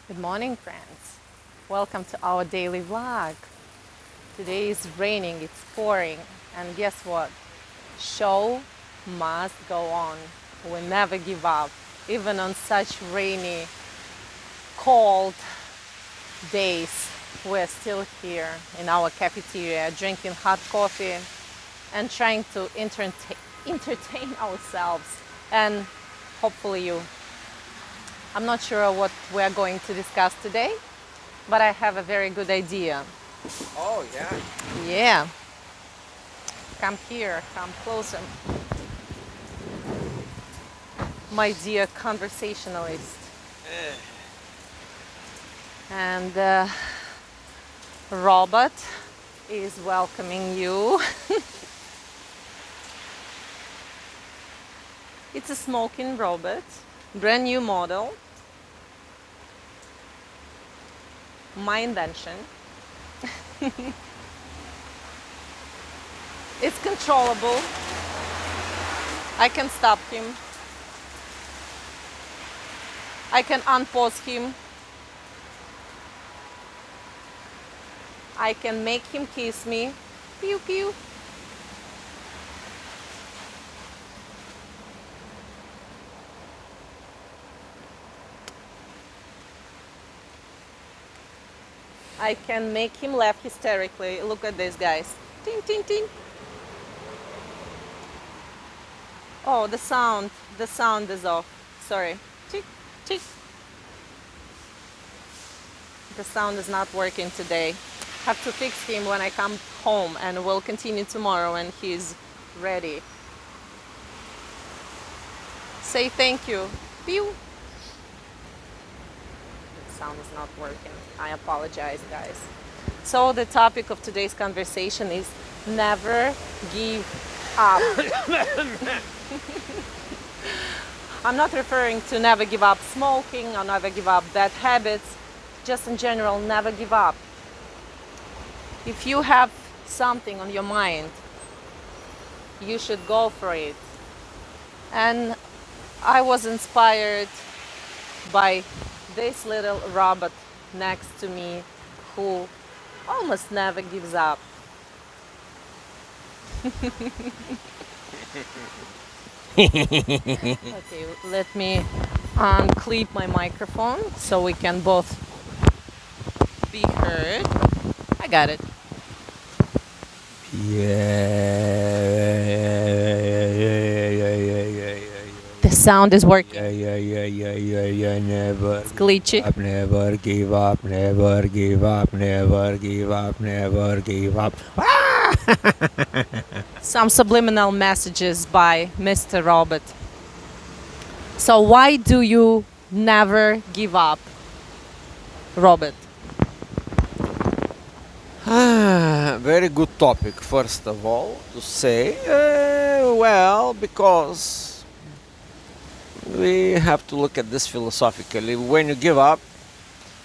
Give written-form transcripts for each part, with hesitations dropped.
Good morning, friends. Welcome to our daily vlog. Today is raining, it's pouring, and guess what? Show must go on. We never give up, even on such rainy, cold days. We're still here in our cafeteria drinking hot coffee and trying to entertain ourselves and hopefully you. I'm not sure what we're going to discuss today, but I have a very good idea. Oh, yeah. Yeah, come here, come closer, my dear conversationalist. And Robert is welcoming you. It's a smoking robot, brand new model, my invention. It's controllable. I can stop him. I can unpause him. I can make him kiss me. Pew pew. I can make him laugh hysterically. Look at this, guys. Ting, ting, ting. Oh, the sound. The sound is off. Sorry. Tick, tick. The sound is not working today. Have to fix him when I come home, and we'll continue tomorrow when he's ready. Say thank you. Pew. The sound is not working. I apologize, guys. So the topic of today's conversation is never give up. I'm not referring to never give up smoking or never give up bad habits, just in general, never give up. If you have something on your mind, you should go for it. And I was inspired by this little robot next to me who almost never gives up. Okay, let me unclip my microphone so we can both be heard. I got it. The sound is working. Never It's glitchy. never give up, never give up, never give up, never give up. Some subliminal messages by Mr. Robert. So why do you never give up, Robert? Very good topic, first of all, to say. Well, because we have to look at this philosophically. When you give up,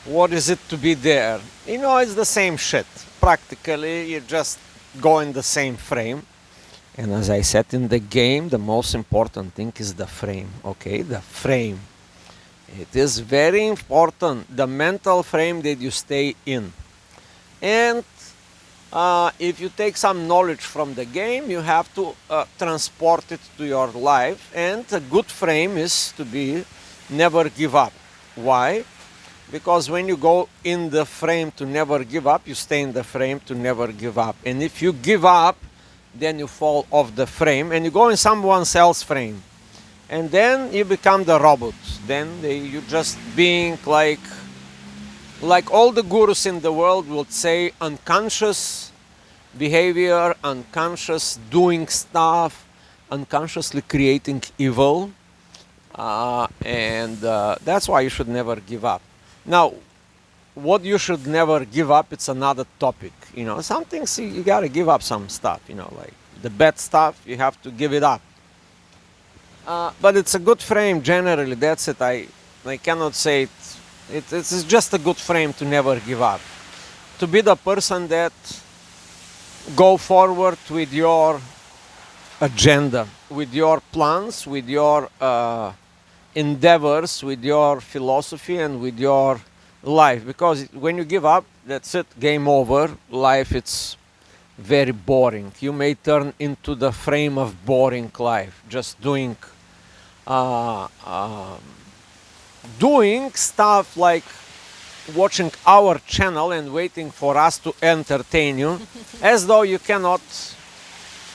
what is it to be there? You know, it's the same shit. Practically, you just go in the same frame. And as I said in the game, the most important thing is the frame, okay? The frame. It is very important, the mental frame that you stay in. And if you take some knowledge from the game, you have to transport it to your life. And a good frame is to be never give up. Why? Because when you go in the frame to never give up, you stay in the frame to never give up. And if you give up, then you fall off the frame and you go in someone else's frame. And then you become the robot. Then you just being like all the gurus in the world would say, unconscious behavior, unconscious doing stuff, unconsciously creating evil. And that's why you should never give up. Now, what you should never give up, it's another topic. You know, some things you gotta give up some stuff, you know, like the bad stuff, you have to give it up. But it's a good frame generally, that's it. I cannot say it. It's just a good frame to never give up. To be the person that go forward with your agenda, with your plans, with your endeavors, with your philosophy, and with your life, because when you give up, that's it, game over. Life, it's very boring. You may turn into the frame of boring life, just doing uh, um, doing stuff like watching our channel and waiting for us to entertain you, as though you cannot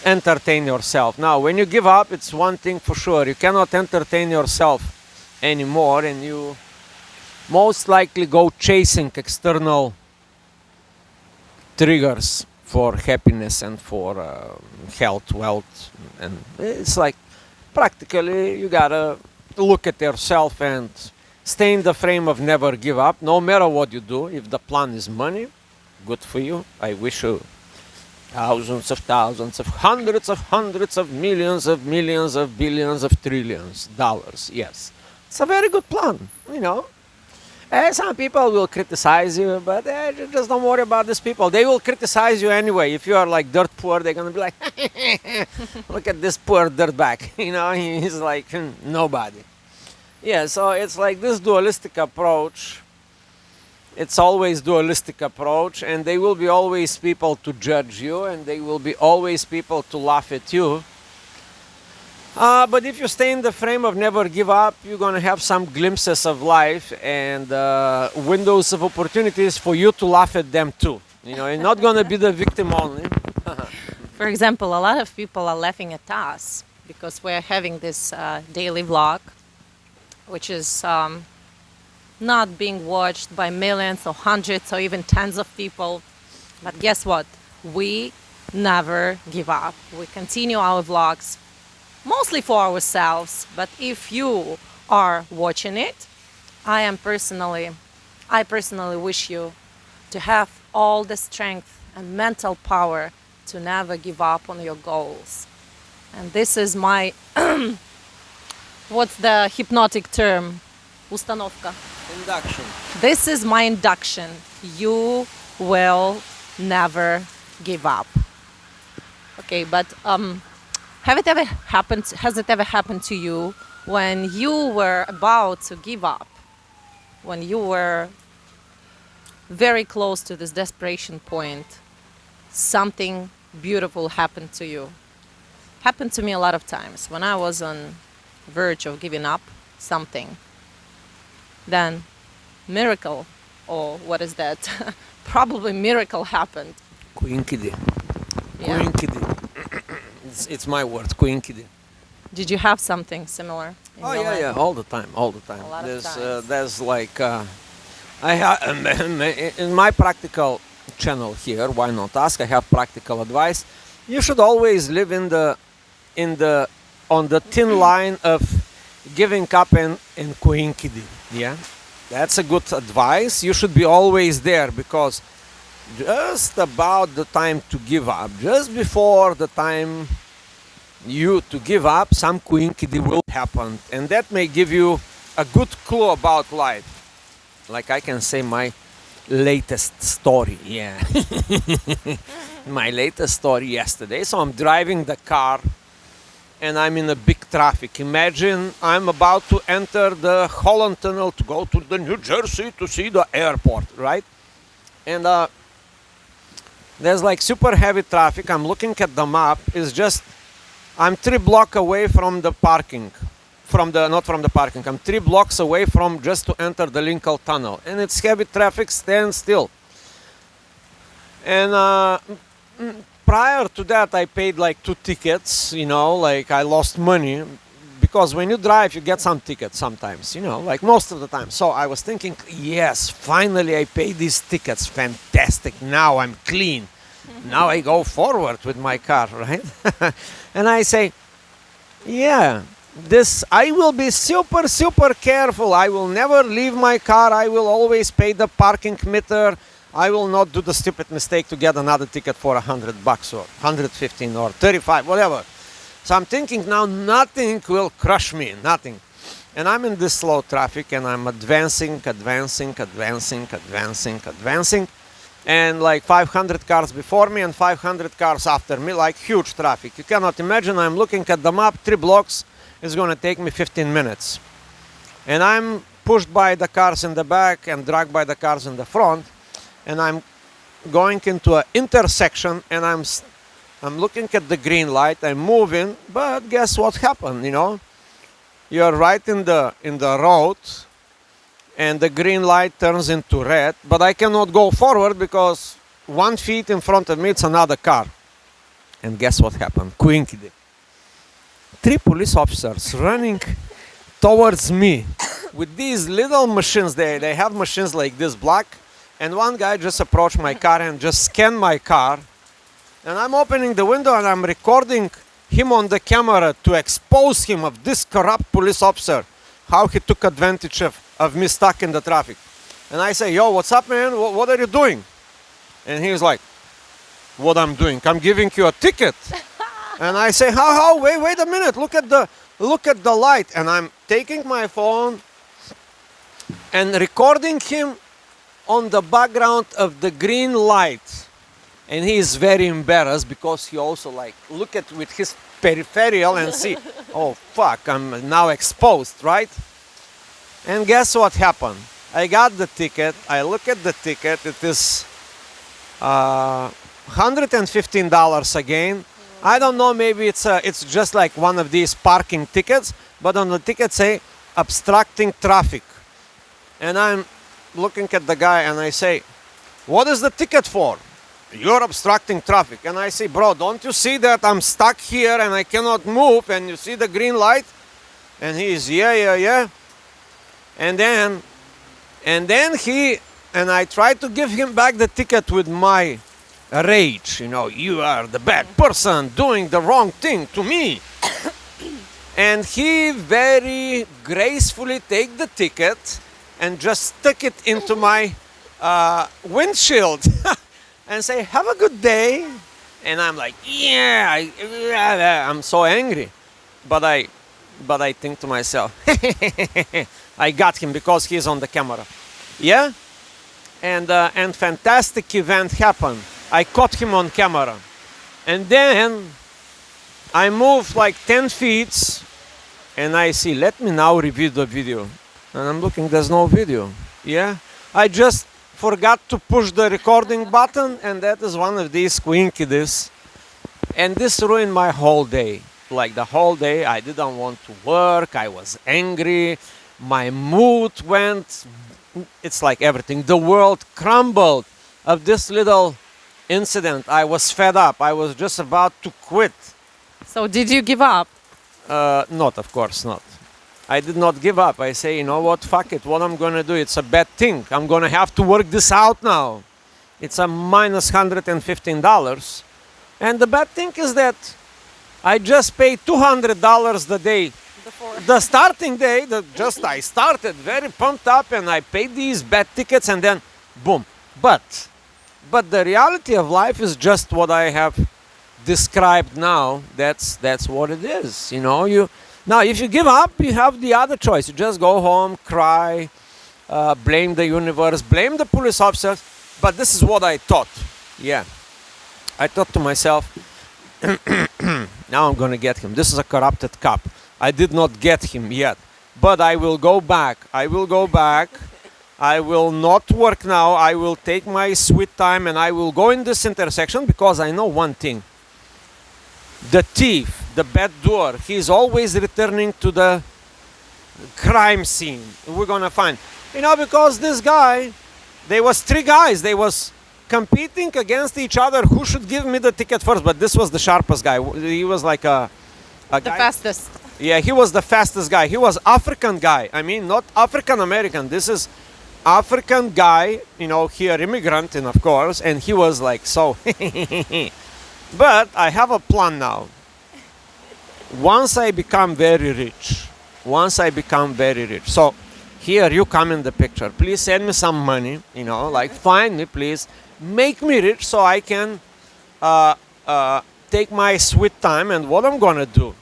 entertain yourself. Now, when you give up, it's one thing for sure: you cannot entertain yourself anymore, and you most likely go chasing external triggers for happiness and for health, wealth, and it's like practically you gotta look at yourself and stay in the frame of never give up, no matter what you do. If the plan is money, good for you. I wish you thousands of hundreds of millions of billions of trillions dollars. Yes, it's a very good plan, you know. Some people will criticize you, but just don't worry about these people. They will criticize you anyway. If you are like dirt poor, they're gonna be like, look at this poor dirtbag. You know, he's like nobody. Yeah, so it's like this dualistic approach. It's always dualistic approach, and there will be always people to judge you, and there will be always people to laugh at you. But if you stay in the frame of never give up, you're going to have some glimpses of life and windows of opportunities for you to laugh at them too. You know, you're not going to be the victim only. For example, a lot of people are laughing at us because we're having this daily vlog, which is not being watched by millions or hundreds or even tens of people. But guess what? We never give up. We continue our vlogs mostly for ourselves. But if you are watching it, I personally wish you to have all the strength and mental power to never give up on your goals. And this is my what's the hypnotic term? Установка. Induction. This is my induction. You will never give up. Okay, but has it ever happened to you when you were about to give up? When you were very close to this desperation point, something beautiful happened to you. Happened to me a lot of times. When I was on verge of giving up something, then miracle, or what is that? Probably miracle happened. Quinkidi. Yeah. Quinkidi. It's my word, quinkidi. Did you have something similar in Oh your yeah, life? yeah, all the time. A lot of times. There's like in my practical channel here. Why not ask? I have practical advice. You should always live on the thin line of giving up and quinkidi. Yeah, that's a good advice. You should be always there, because just about the time to give up, just before the time you to give up, some quinkidi will happen, and that may give you a good clue about life. Like I can say my latest story. Yeah. My latest story yesterday. So I'm driving the car and I'm in a big traffic. Imagine I'm about to enter the Holland Tunnel to go to the New Jersey to see the airport, right? And there's like super heavy traffic. I'm looking at the map. It's just, I'm 3 blocks away from the parking. Not from the parking. I'm 3 blocks away from just to enter the Lincoln Tunnel. And it's heavy traffic, stand still. And prior to that, I paid like 2 tickets, you know, like I lost money. Because when you drive, you get some tickets sometimes, you know, like most of the time. So I was thinking, yes, finally I paid these tickets. Fantastic. Now I'm clean. Now I go forward with my car, right? And I say, yeah, I will be super, super careful. I will never leave my car. I will always pay the parking meter. I will not do the stupid mistake to get another ticket for $100 or 115 or 35, whatever. So I'm thinking now nothing will crush me, nothing. And I'm in this slow traffic and I'm advancing. And like 500 cars before me and 500 cars after me, like huge traffic. You cannot imagine. I'm looking at the map, 3 blocks is going to take me 15 minutes. And I'm pushed by the cars in the back and dragged by the cars in the front, and I'm going into an intersection, and I'm looking at the green light. I'm moving, but guess what happened? You're right in the road, and the green light turns into red, but I cannot go forward because 1 feet in front of me it's another car. And guess what happened? Quinkedy. 3 police officers running towards me with these little machines. They have machines like this black, and one guy just approached my car and just scanned my car, and I'm opening the window and I'm recording him on the camera to expose him of this corrupt police officer, how he took advantage of me stuck in the traffic. And I say, yo, what's up, man? What are you doing? And he's like, what I'm doing? I'm giving you a ticket. And I say, how? Wait a minute. Look at the light. And I'm taking my phone and recording him on the background of the green light. And he is very embarrassed because he also look at with his peripheral and see, oh fuck, I'm now exposed, right? And guess what happened? I got the ticket. I look at the ticket. It is $115 again. I don't know, maybe it's just like one of these parking tickets, but on the ticket say obstructing traffic. And I'm looking at the guy and I say, what is the ticket for? You're obstructing traffic. And I say, bro, don't you see that I'm stuck here and I cannot move, and you see the green light? And he's, yeah. And then I try to give him back the ticket with my rage. You are the bad person doing the wrong thing to me. And he very gracefully take the ticket and just stuck it into my windshield and say, have a good day. And I'm like, I'm so angry. But I think to myself, I got him because he's on the camera. Yeah? And fantastic event happened. I caught him on camera. And then I moved like 10 feet and I see, let me now review the video. And I'm looking, there's no video. Yeah? I just forgot to push the recording button, and that is one of these Quinkedies. And this ruined my whole day. Like the whole day, I didn't want to work. I was angry. My mood went, it's like everything. The world crumbled of this little incident. I was fed up. I was just about to quit. So did you give up? Not, of course not. I did not give up. I say, you know what, fuck it. What I'm going to do, it's a bad thing. I'm going to have to work this out now. It's a minus $115. And the bad thing is that I just paid $200 the day. The starting day, I started very pumped up and I paid these bad tickets and then boom. But the reality of life is just what I have described now. That's what it is. Now, if you give up, you have the other choice. You just go home, cry, blame the universe, blame the police officers. But this is what I thought. Yeah. I thought to myself, now I'm going to get him. This is a corrupted cop. I did not get him yet. But I will go back. I will not work now. I will take my sweet time and I will go in this intersection because I know one thing. The thief, the bad doer, he's always returning to the crime scene. We're gonna find, because this guy, there was 3 guys. They was competing against each other who should give me the ticket first. But this was the sharpest guy. He was like the guy. Fastest. Yeah, he was the fastest guy. He was African guy. I mean, not African American. This is African guy. Here immigrant, and of course, and he was like so. But I have a plan now. Once I become very rich, so here you come in the picture. Please send me some money, find me, please. Make me rich so I can take my sweet time. And what I'm going to do,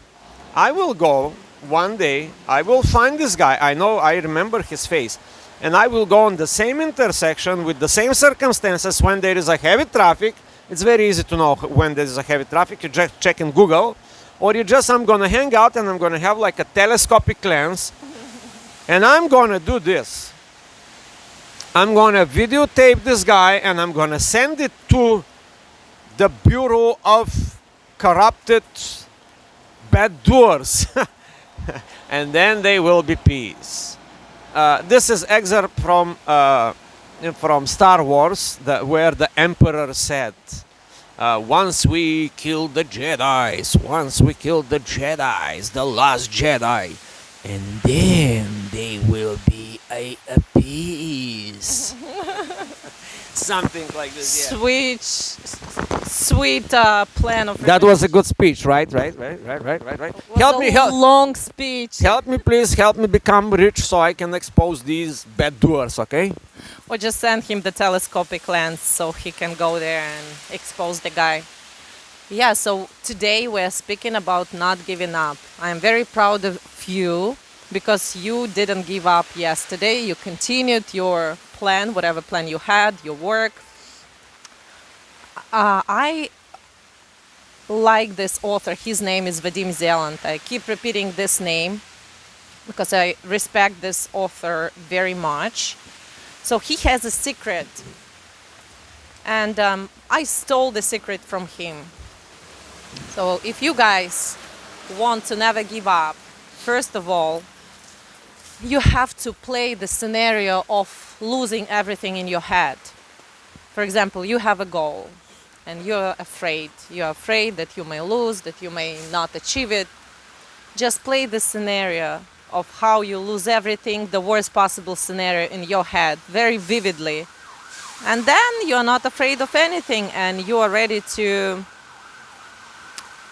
I will go one day, I will find this guy. I remember his face. And I will go on the same intersection with the same circumstances when there is a heavy traffic. It's very easy to know when there is a heavy traffic. You just check in Google. Or I'm going to hang out and I'm going to have like a telescopic lens. And I'm gonna do this. I'm gonna videotape this guy and I'm gonna send it to the Bureau of Corrupted Bad Doers. And then they will be peace. This is excerpt from Star Wars, where the Emperor said, once we killed the Jedis, the last Jedi, and then they will be a peace. Something like this, yeah. Sweet plan of. That was a good speech, right? Right. Long speech. Help me, please. Help me become rich so I can expose these bad doers, okay? Or just send him the telescopic lens so he can go there and expose the guy. Yeah, so today we're speaking about not giving up. I'm very proud of you because you didn't give up yesterday. You continued your plan, whatever plan you had, your work. I like this author. His name is Vadim Zeland. I keep repeating this name because I respect this author very much. So he has a secret, and I stole the secret from him. So if you guys want to never give up, first of all, you have to play the scenario of losing everything in your head. For example, you have a goal and you're afraid. You're afraid that you may lose, that you may not achieve it. Just play the scenario of how you lose everything, the worst possible scenario in your head, very vividly. And then you're not afraid of anything and you are ready to,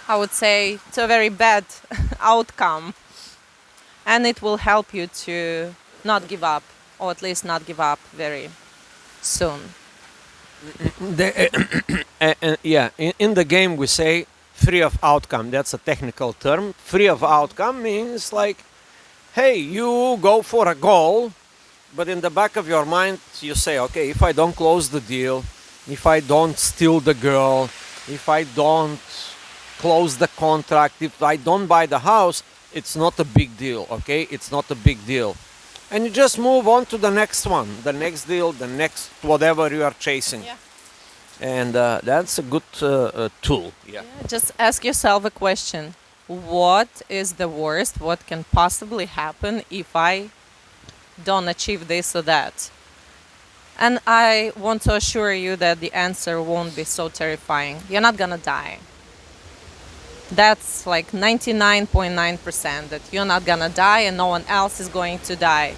I would say, to a very bad outcome. And it will help you to not give up, or at least not give up very soon. In the game we say free of outcome. That's a technical term. Free of outcome means like, hey, you go for a goal, but in the back of your mind you say, okay, if I don't close the deal, if I don't steal the girl, if I don't close the contract, if I don't buy the house, it's not a big deal, okay? It's not a big deal. And you just move on to the next one, the next deal, the next whatever you are chasing. Yeah. And that's a good tool. Yeah. Just ask yourself a question. What is the worst? What can possibly happen if I don't achieve this or that? And I want to assure you that the answer won't be so terrifying. You're not gonna die. That's like 99.9% that you're not gonna die and no one else is going to die.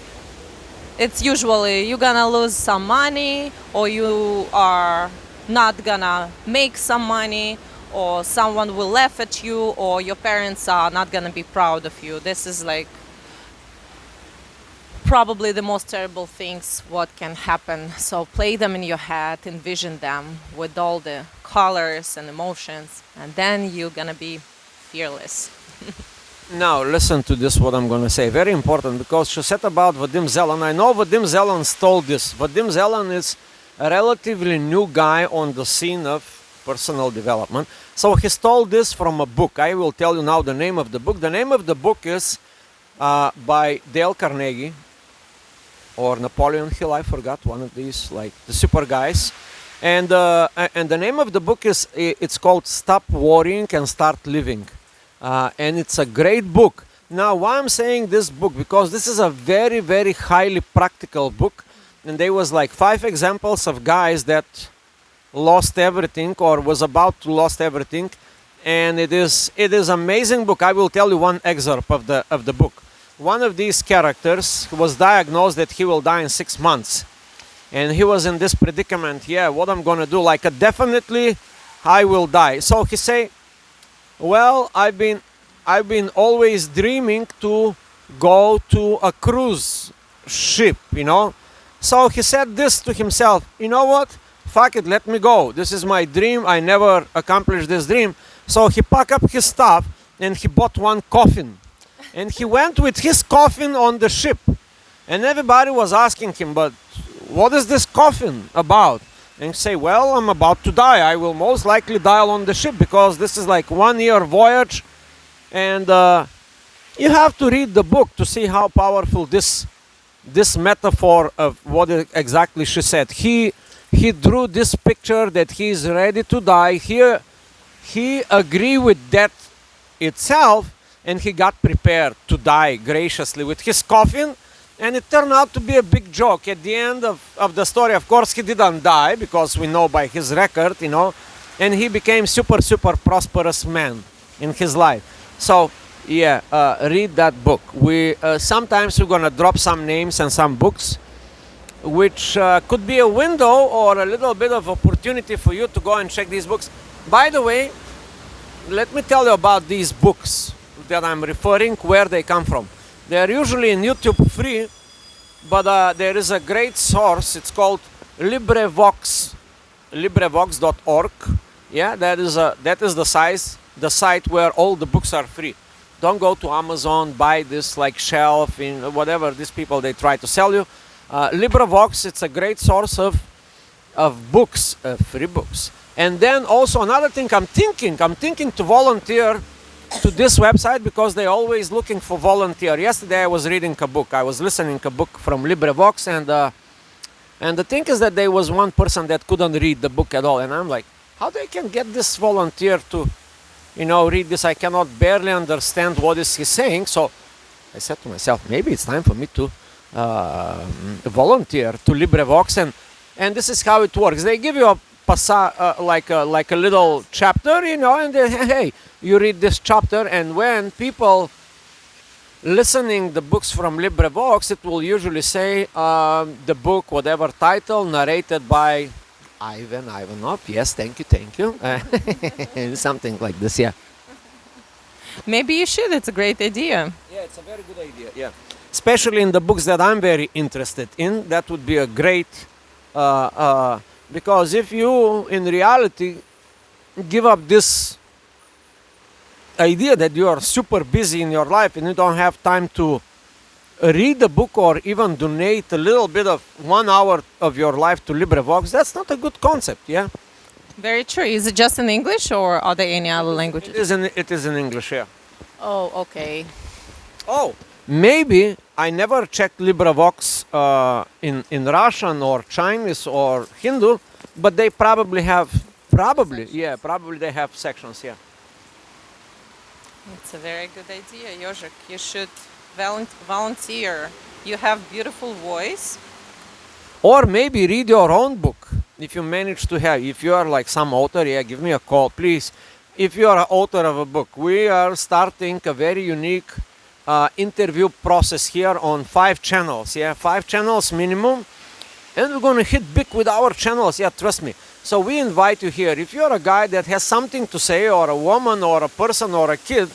It's usually you're gonna lose some money, or you are not gonna make some money, or someone will laugh at you, or your parents are not gonna be proud of you. This is like probably the most terrible things what can happen. So play them in your head, envision them with all the colors and emotions, and then you're gonna be fearless. Now listen to this, what I'm going to say. Very important, because she said about Vadim Zeland. I know Vadim Zeland stole this. Vadim Zeland is a relatively new guy on the scene of personal development. So he stole this from a book. I will tell you now the name of the book. The name of the book is by Dale Carnegie or Napoleon Hill. I forgot, one of these, like the super guys. And the name of the book is, it's called Stop Worrying and Start Living. And it's a great book. Now, why I'm saying this book? Because this is a very, very highly practical book. And there was like 5 examples of guys that lost everything or was about to lose everything. And it is amazing book. I will tell you one excerpt of the book. One of these characters was diagnosed that he will die in 6 months. And he was in this predicament. Yeah, what I'm going to do? Like, definitely I will die. So he say, well, I've been always dreaming to go to a cruise ship, you know. So he said this to himself, you know what? Fuck it, let me go. This is my dream. I never accomplished this dream. So he packed up his stuff and he bought one coffin. And he went with his coffin on the ship. And everybody was asking him, but what is this coffin about? And say, well, I'm about to die. I will most likely die on the ship because this is like 1 year voyage. And you have to read the book to see how powerful this this metaphor of what exactly she said. He drew this picture that he is ready to die. He agreed with death itself, and he got prepared to die graciously with his coffin. And it turned out to be a big joke. At the end of the story, of course, he didn't die, because we know by his record, and he became super prosperous man in his life. So yeah, read that book. Sometimes we're gonna drop some names and some books, which could be a window or a little bit of opportunity for you to go and check these books. By the way, let me tell you about these books that I'm referring, where they come from. They're usually in YouTube free, but there is a great source. It's called LibriVox.org. Yeah, that is the site where all the books are free. Don't go to Amazon, buy this like shelf in whatever these people they try to sell you. LibriVox, it's a great source of books, free books. And then also another thing, I'm thinking to volunteer to this website, because they're always looking for volunteer. Yesterday I was reading a book. I was listening a book from LibriVox, and the thing is that there was one person that couldn't read the book at all, and I'm like, how they can get this volunteer to, read this? I cannot barely understand what is he saying. So I said to myself, maybe it's time for me to volunteer to LibriVox, and this is how it works. They give you a like a little chapter, and then, hey, you read this chapter, and when people listening the books from LibriVox, it will usually say the book, whatever title, narrated by Ivan Ivanov. Yes, thank you. Something like this, yeah. Maybe you should. It's a great idea. Yeah, it's a very good idea, yeah. Especially in the books that I'm very interested in, that would be a great... because if you, in reality, give up this idea that you are super busy in your life and you don't have time to read a book or even donate a little bit of 1 hour of your life to LibriVox, that's not a good concept, yeah? Very true. Is it just in English, or are there any other languages? It is in English, yeah. Oh, okay. Oh, maybe I never checked LibriVox in Russian or Chinese or Hindu, but they probably have, probably they have sections, yeah. It's a very good idea, Yožek. You should volunteer. You have beautiful voice. Or maybe read your own book. If you manage to have, if you are like some author, yeah, give me a call, please. If you are an author of a book, we are starting a very unique interview process here on 5 channels, yeah, 5 channels minimum, and we're going to hit big with our channels, yeah, trust me. So we invite you here. If you're a guy that has something to say, or a woman or a person or a kid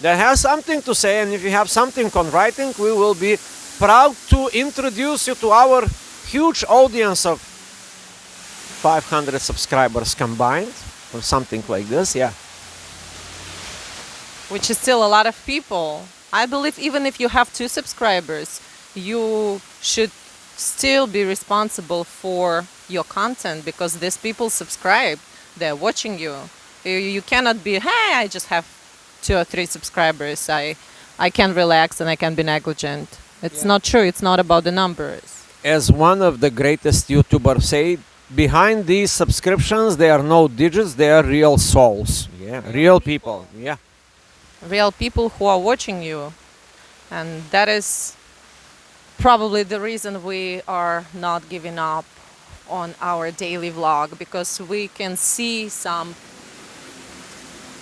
that has something to say, and if you have something on writing, we will be proud to introduce you to our huge audience of 500 subscribers combined, or something like this, yeah. Which is still a lot of people. I believe even if you have 2 subscribers, you should still be responsible for your content, because these people subscribe, they're watching you. You cannot be, hey, I just have 2 or 3 subscribers, I can relax and I can be negligent. It's not true. It's not about the numbers. As one of the greatest YouTubers said, behind these subscriptions, there are no digits, they are real souls. Yeah, real people. Yeah. Real people who are watching you. And that is probably the reason we are not giving up on our daily vlog, because we can see some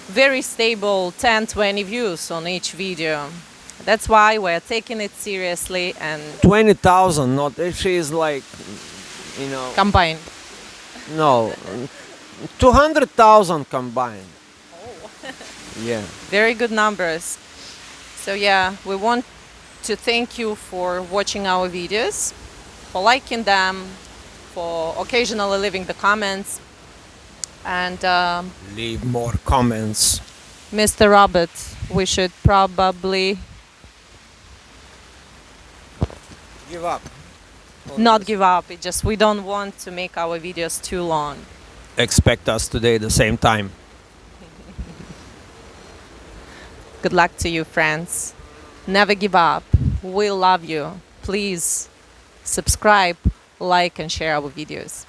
very stable 10-20 views on each video. That's why we're taking it seriously. And 20,000, not if she is like, combined. No, 200,000 combined. Oh. Yeah. Very good numbers. So yeah, we want to thank you for watching our videos, for liking them, for occasionally leaving the comments, and leave more comments. Mr. Robert, we should probably Give up. not give up. It just, we don't want to make our videos too long. Expect us today at the same time. Good luck to you, friends. Never give up. We love you. please subscribe, like, and share our videos.